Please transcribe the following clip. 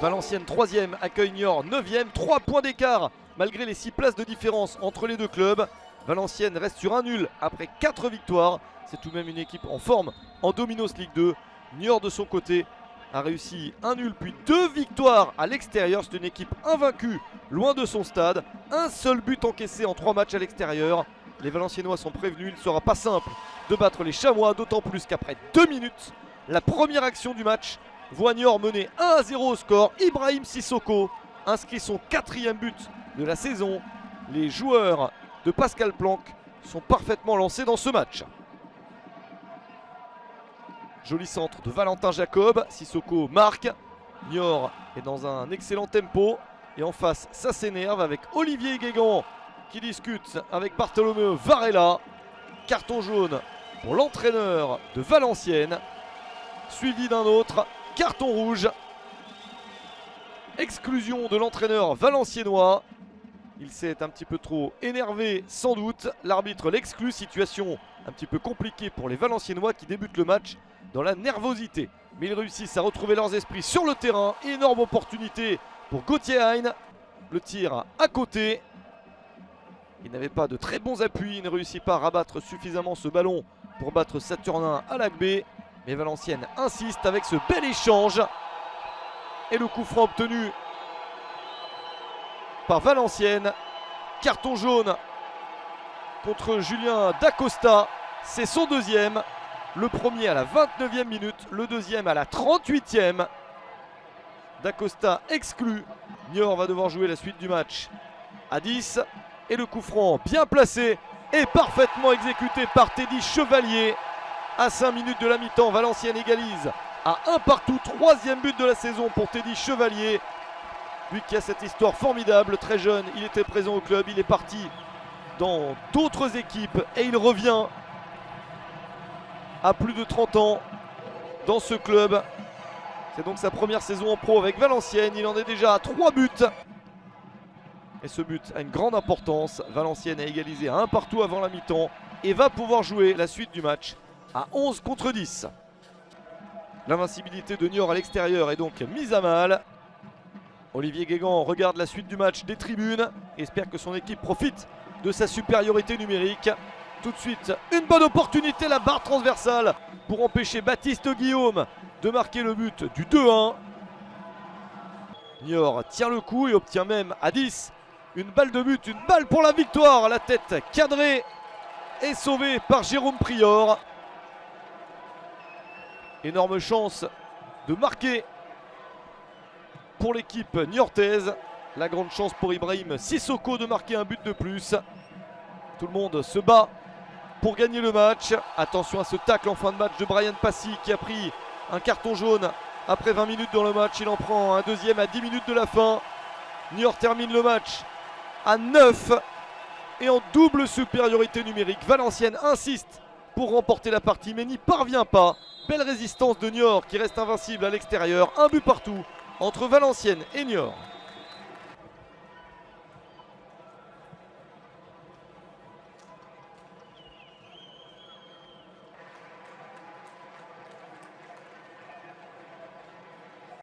Valenciennes 3e accueille Niort 9e, 3 points d'écart malgré les 6 places de différence entre les deux clubs. Valenciennes reste sur un nul après 4 victoires, c'est tout de même une équipe en forme en Dominos Ligue 2. Niort de son côté a réussi un nul puis 2 victoires à l'extérieur, c'est une équipe invaincue loin de son stade, un seul but encaissé en 3 matchs à l'extérieur. Les Valenciennois sont prévenus, il ne sera pas simple de battre les Chamois, d'autant plus qu'après 2 minutes, la première action du match voit Niort mener 1-0 au score. Ibrahim Sissoko inscrit son 4e but de la saison. Les joueurs de Pascal Planck sont parfaitement lancés dans ce match. Joli centre de Valentin Jacob, Sissoko marque. Niort est dans un excellent tempo et en face ça s'énerve avec Olivier Guégan qui discute avec Bartolomeu Varela. Carton jaune pour l'entraîneur de Valenciennes, suivi d'un autre carton rouge. Exclusion de l'entraîneur valenciennois. Il s'est un petit peu trop énervé sans doute. L'arbitre l'exclut, situation un petit peu compliquée pour les Valenciennois qui débutent le match dans la nervosité. Mais ils réussissent à retrouver leurs esprits sur le terrain. Énorme opportunité pour Gauthier Hein. Le tir à côté. Il n'avait pas de très bons appuis, il ne réussit pas à rabattre suffisamment ce ballon pour battre Saturnin à l'Agbé. Mais Valenciennes insiste avec ce bel échange. Et le coup franc obtenu par Valenciennes. Carton jaune contre Julien Dacosta. C'est son 2e. Le premier à la 29e minute, le 2e à la 38e. Dacosta exclu. Niort va devoir jouer la suite du match à 10. Et le coup franc bien placé et parfaitement exécuté par Teddy Chevalier. À 5 minutes de la mi-temps, Valenciennes égalise à 1 partout. 3e but de la saison pour Teddy Chevalier. Lui qui a cette histoire formidable, très jeune, il était présent au club, il est parti dans d'autres équipes et il revient à plus de 30 ans dans ce club. C'est donc sa première saison en pro avec Valenciennes, il en est déjà à 3 buts. Et ce but a une grande importance. Valenciennes a égalisé à 1 partout avant la mi-temps et va pouvoir jouer la suite du match à 11 contre 10. L'invincibilité de Niort à l'extérieur est donc mise à mal. Olivier Guégan regarde la suite du match des tribunes. Espère que son équipe profite de sa supériorité numérique. Tout de suite, une bonne opportunité, la barre transversale pour empêcher Baptiste Guillaume de marquer le but du 2-1. Niort tient le coup et obtient même à 10 une balle de but, une balle pour la victoire. La tête cadrée et sauvée par Jérôme Prior. Énorme chance de marquer pour l'équipe niortaise. La grande chance pour Ibrahim Sissoko de marquer un but de plus. Tout le monde se bat pour gagner le match. Attention à ce tacle en fin de match de Brian Passy qui a pris un carton jaune après 20 minutes dans le match. Il en prend un deuxième à 10 minutes de la fin. Niort termine le match à 9 et en double supériorité numérique. Valenciennes insiste pour remporter la partie mais n'y parvient pas. Belle résistance de Niort qui reste invincible à l'extérieur. Un but partout entre Valenciennes et Niort.